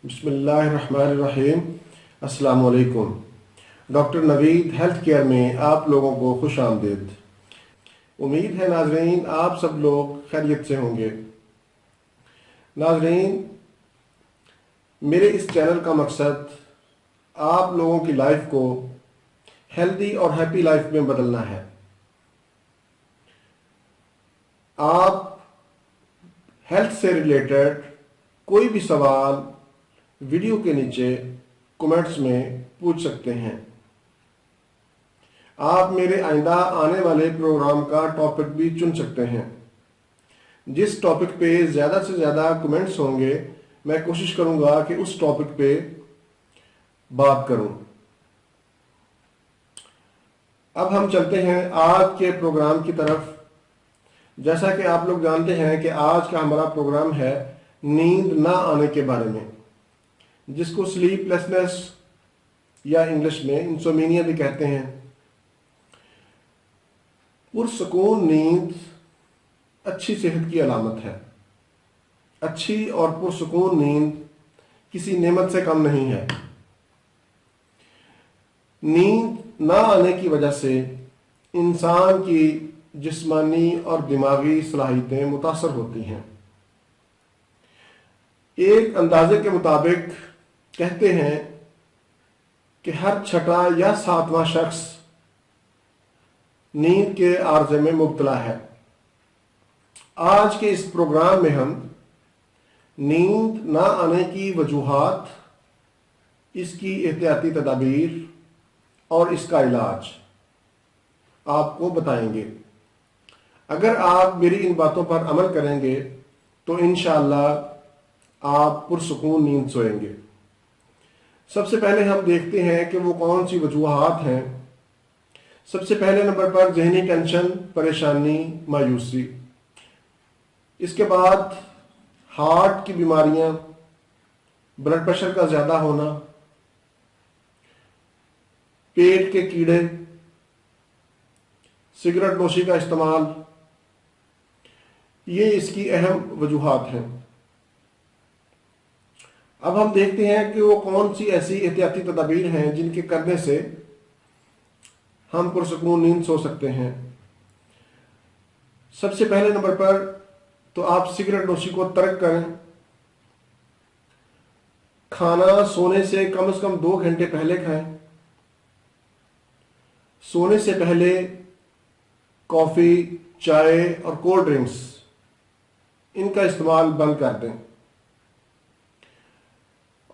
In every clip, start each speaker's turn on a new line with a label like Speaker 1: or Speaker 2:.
Speaker 1: بسم اللہ الرحمن الرحیم۔ السلام علیکم۔ ڈاکٹر نوید ہیلتھ کیئر میں آپ لوگوں کو خوش آمدید۔ امید ہے ناظرین آپ سب لوگ خیریت سے ہوں گے۔ ناظرین، میرے اس چینل کا مقصد آپ لوگوں کی لائف کو ہیلدی اور ہیپی لائف میں بدلنا ہے۔ آپ ہیلتھ سے ریلیٹڈ کوئی بھی سوال ویڈیو کے نیچے کمنٹس میں پوچھ سکتے ہیں۔ آپ میرے آئندہ آنے والے پروگرام کا ٹاپک بھی چن سکتے ہیں۔ جس ٹاپک پہ زیادہ سے زیادہ کمنٹس ہوں گے میں کوشش کروں گا کہ اس ٹاپک پہ بات کروں۔ اب ہم چلتے ہیں آج کے پروگرام کی طرف۔ جیسا کہ آپ لوگ جانتے ہیں کہ آج کا ہمارا پروگرام ہے نیند نہ آنے کے بارے میں، جس کو سلیپ لیسنس یا انگلش میں انسومینیا بھی کہتے ہیں۔ پرسکون نیند اچھی صحت کی علامت ہے۔ اچھی اور پرسکون نیند کسی نعمت سے کم نہیں ہے۔ نیند نہ آنے کی وجہ سے انسان کی جسمانی اور دماغی صلاحیتیں متاثر ہوتی ہیں۔ ایک اندازے کے مطابق کہتے ہیں کہ ہر چھٹا یا ساتواں شخص نیند کے عارضے میں مبتلا ہے۔ آج کے اس پروگرام میں ہم نیند نہ آنے کی وجوہات، اس کی احتیاطی تدابیر اور اس کا علاج آپ کو بتائیں گے۔ اگر آپ میری ان باتوں پر عمل کریں گے تو انشاءاللہ آپ پرسکون نیند سوئیں گے۔ سب سے پہلے ہم دیکھتے ہیں کہ وہ کون سی وجوہات ہیں۔ سب سے پہلے نمبر پر ذہنی ٹینشن، پریشانی، مایوسی۔ اس کے بعد ہارٹ کی بیماریاں، بلڈ پریشر کا زیادہ ہونا، پیٹ کے کیڑے، سگریٹ نوشی کا استعمال، یہ اس کی اہم وجوہات ہیں۔ اب ہم دیکھتے ہیں کہ وہ کون سی ایسی احتیاطی تدابیر ہیں جن کے کرنے سے ہم پرسکون نیند سو سکتے ہیں۔ سب سے پہلے نمبر پر تو آپ سگریٹ نوشی کو ترک کریں۔ کھانا سونے سے کم از کم 2 گھنٹے پہلے کھائیں۔ سونے سے پہلے کافی، چائے اور کولڈ ڈرنکس ان کا استعمال بند کر دیں،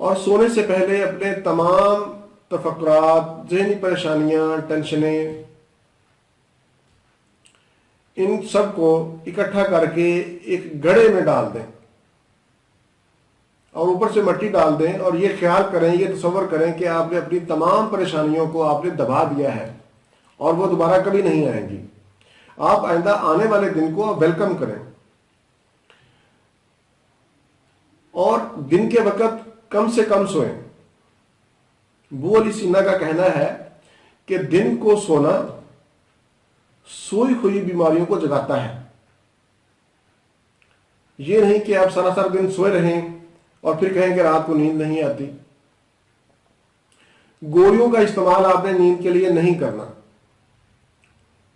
Speaker 1: اور سونے سے پہلے اپنے تمام تفکرات، ذہنی پریشانیاں، ٹینشنیں، ان سب کو اکٹھا کر کے ایک گڑھے میں ڈال دیں اور اوپر سے مٹی ڈال دیں، اور یہ خیال کریں، یہ تصور کریں کہ آپ نے اپنی تمام پریشانیوں کو آپ نے دبا دیا ہے اور وہ دوبارہ کبھی نہیں آئیں گی۔ آپ آئندہ آنے والے دن کو ویلکم کریں، اور دن کے وقت کم سے کم سوئیں۔ ابو علی سینا کا کہنا ہے کہ دن کو سونا سوئی ہوئی بیماریوں کو جگاتا ہے۔ یہ نہیں کہ آپ سارا دن سوئے رہیں اور پھر کہیں کہ رات کو نیند نہیں آتی۔ گولیوں کا استعمال آپ نے نیند کے لیے نہیں کرنا۔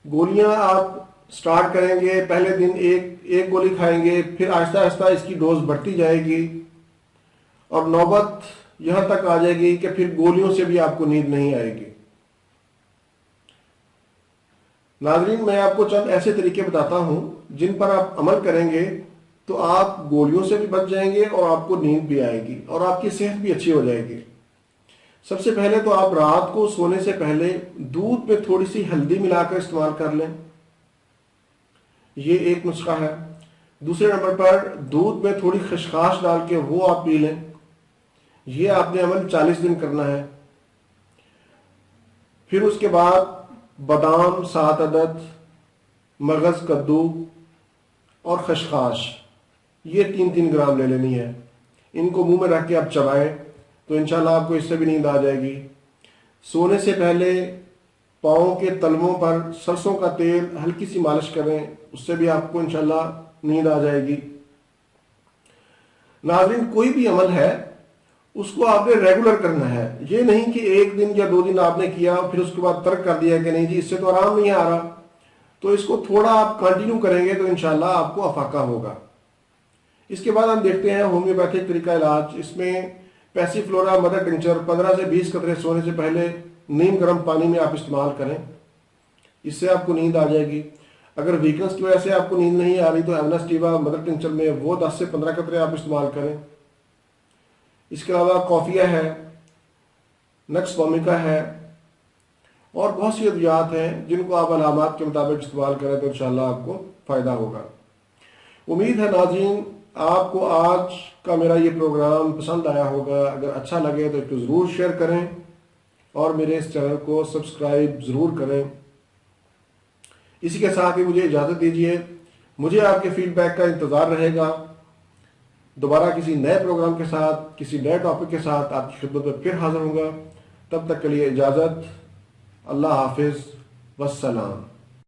Speaker 1: گولیاں آپ سٹارٹ کریں گے، پہلے دن ایک گولی کھائیں گے، پھر آہستہ آہستہ اس کی ڈوز بڑھتی جائے گی اور نوبت یہاں تک آ جائے گی کہ پھر گولیوں سے بھی آپ کو نیند نہیں آئے گی۔ ناظرین، میں آپ کو چند ایسے طریقے بتاتا ہوں جن پر آپ عمل کریں گے تو آپ گولیوں سے بھی بچ جائیں گے اور آپ کو نیند بھی آئے گی اور آپ کی صحت بھی اچھی ہو جائے گی۔ سب سے پہلے تو آپ رات کو سونے سے پہلے دودھ میں تھوڑی سی ہلدی ملا کر استعمال کر لیں، یہ ایک نسخہ ہے۔ دوسرے نمبر پر دودھ میں تھوڑی خشخاش ڈال کے وہ آپ پی لیں، یہ آپ نے عمل 40 دن کرنا ہے۔ پھر اس کے بعد بادام 7 عدد، مغز، کدو اور خشخاش، یہ 3 گرام لے لینی ہے۔ ان کو منہ میں رکھ کے آپ چبائیں تو انشاءاللہ آپ کو اس سے بھی نیند آ جائے گی۔ سونے سے پہلے پاؤں کے تلووں پر سرسوں کا تیل ہلکی سی مالش کریں، اس سے بھی آپ کو انشاءاللہ نیند آ جائے گی۔ ناظرین، کوئی بھی عمل ہے اس کو آپ نے ریگولر کرنا ہے. یہ نہیں کہ ایک دن یا 2 دن آپ نے کیا پھر اس کے بعد ترک کر دیا کہ نہیں جی اس سے تو آرام نہیں آ رہا. تو اس کو تھوڑا آپ کنٹینیو کریں گے تو انشاءاللہ آپ کو افاقہ ہوگا. اس کے بعد ہم دیکھتے ہیں ہومیوپیتھک طریقہ علاج. اس میں پیسی فلورا مدر ٹنچر 15 سے 20 قطرے سونے سے پہلے نیم گرم پانی میں آپ استعمال کریں. اس سے آپ کو نیند آ جائے گی. اگر ویکنس کی وجہ سے آپ کو نیند نہیں آ رہی تو ایمنسٹیوا مدر ٹنچر میں وہ 10 سے 15 قطرے آپ استعمال کریں. اس کے علاوہ کافیا ہے، نکس وومیکا ہے، اور بہت سی ادویات ہیں جن کو آپ علامات کے مطابق استعمال کریں تو انشاءاللہ آپ کو فائدہ ہوگا. امید ہے ناظرین آپ کو آج کا میرا یہ پروگرام پسند آیا ہوگا. اگر اچھا لگے تو اس کو ضرور شیئر کریں اور میرے اس چینل کو سبسکرائب ضرور کریں. اسی کے ساتھ ہی مجھے اجازت دیجیے. مجھے آپ کے فیڈ بیک کا انتظار رہے گا. دوبارہ کسی نئے پروگرام کے ساتھ کسی نئے ٹاپک کے ساتھ آپ کی خدمت میں پھر حاضر ہوں گا. تب تک کے لیے اجازت. اللہ حافظ والسلام.